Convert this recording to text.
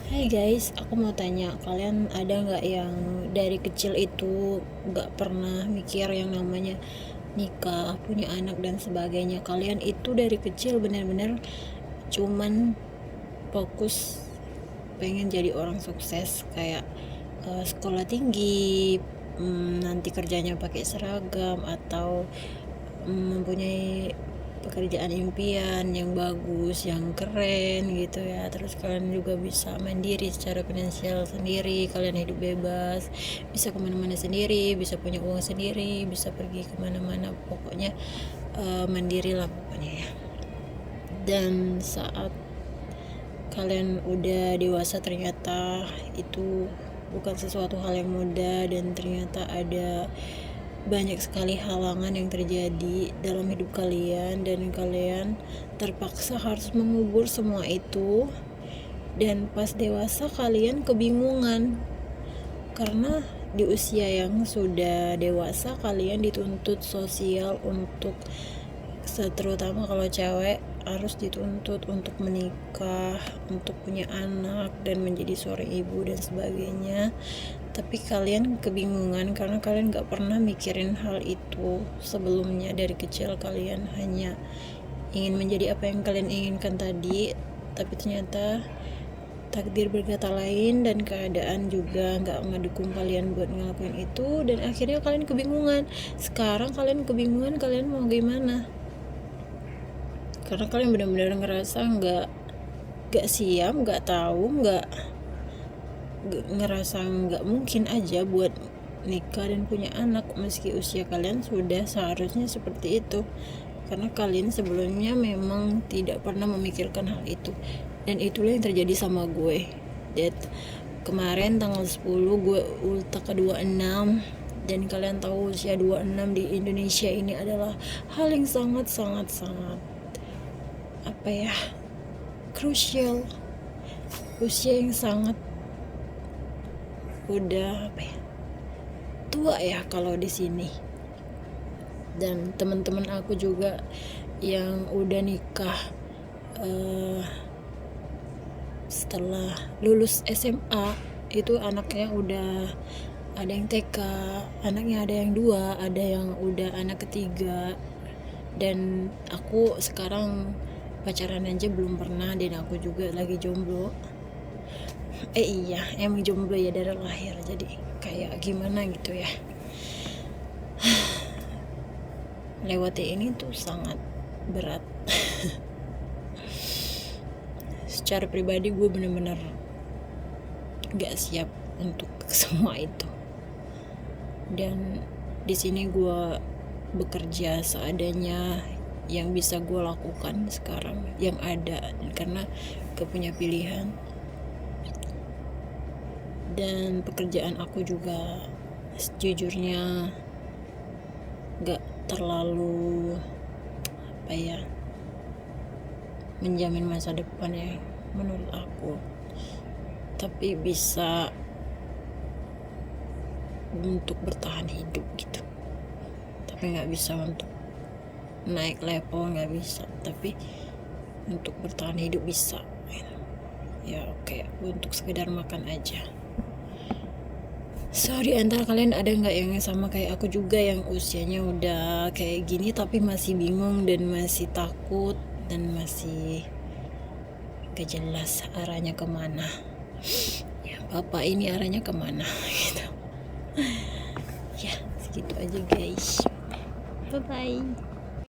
Hai guys, aku mau tanya, kalian ada nggak yang dari kecil itu nggak pernah mikir yang namanya nikah, punya anak dan sebagainya? Kalian itu dari kecil benar-benar cuman fokus pengen jadi orang sukses, kayak sekolah tinggi, nanti kerjanya pakai seragam, atau mempunyai pekerjaan impian yang bagus, yang keren gitu ya. Terus kalian juga bisa mandiri secara finansial sendiri, kalian hidup bebas, bisa kemana-mana sendiri, bisa punya uang sendiri, bisa pergi kemana-mana, pokoknya mandiri lah pokoknya ya. Dan saat kalian udah dewasa, ternyata itu bukan sesuatu hal yang mudah, dan ternyata ada banyak sekali halangan yang terjadi dalam hidup kalian, dan kalian terpaksa harus mengubur semua itu. Dan pas dewasa kalian kebingungan, karena di usia yang sudah dewasa kalian dituntut sosial untuk, terutama kalau cewek, harus dituntut untuk menikah, untuk punya anak, dan menjadi seorang ibu dan sebagainya. Tapi kalian kebingungan karena kalian gak pernah mikirin hal itu sebelumnya. Dari kecil kalian hanya ingin menjadi apa yang kalian inginkan tadi, tapi ternyata takdir berkata lain, dan keadaan juga gak ngedukung kalian buat ngelakuin itu, dan akhirnya kalian kebingungan. Sekarang kalian kebingungan kalian mau gimana, karena kalian benar-benar ngerasa gak siap, gak tahu, ngerasa nggak mungkin aja buat nikah dan punya anak meski usia kalian sudah seharusnya seperti itu, karena kalian sebelumnya memang tidak pernah memikirkan hal itu. Dan itulah yang terjadi sama gue. Kemarin tanggal 10 gue ulta ke 26, dan kalian tahu usia 26 di Indonesia ini adalah hal yang sangat krusial, usia yang sangat udah tua ya kalau di sini. Dan teman-teman aku juga yang udah nikah setelah lulus SMA, itu anaknya udah ada yang TK, anaknya ada yang 2, ada yang udah anak ketiga. Dan aku sekarang pacaran aja belum pernah, dan aku juga lagi jomblo. Iya, emang jomblo ya dari lahir, jadi kayak gimana gitu ya. Lewati ini tuh sangat berat. Secara pribadi gue bener-bener gak siap untuk semua itu. Dan di sini gue bekerja seadanya yang bisa gue lakukan sekarang yang ada, karena gak punya pilihan. Dan pekerjaan aku juga sejujurnya gak terlalu menjamin masa depan ya menurut aku, tapi bisa untuk bertahan hidup gitu. Tapi gak bisa untuk naik level, gak bisa, tapi untuk bertahan hidup bisa ya. Oke, untuk sekedar makan aja. So, di antara kalian ada nggak yang sama kayak aku juga, yang usianya udah kayak gini tapi masih bingung dan masih takut dan masih gak jelas arahnya kemana? Ya, bapak ini arahnya kemana gitu. Ya, segitu aja guys. Bye bye.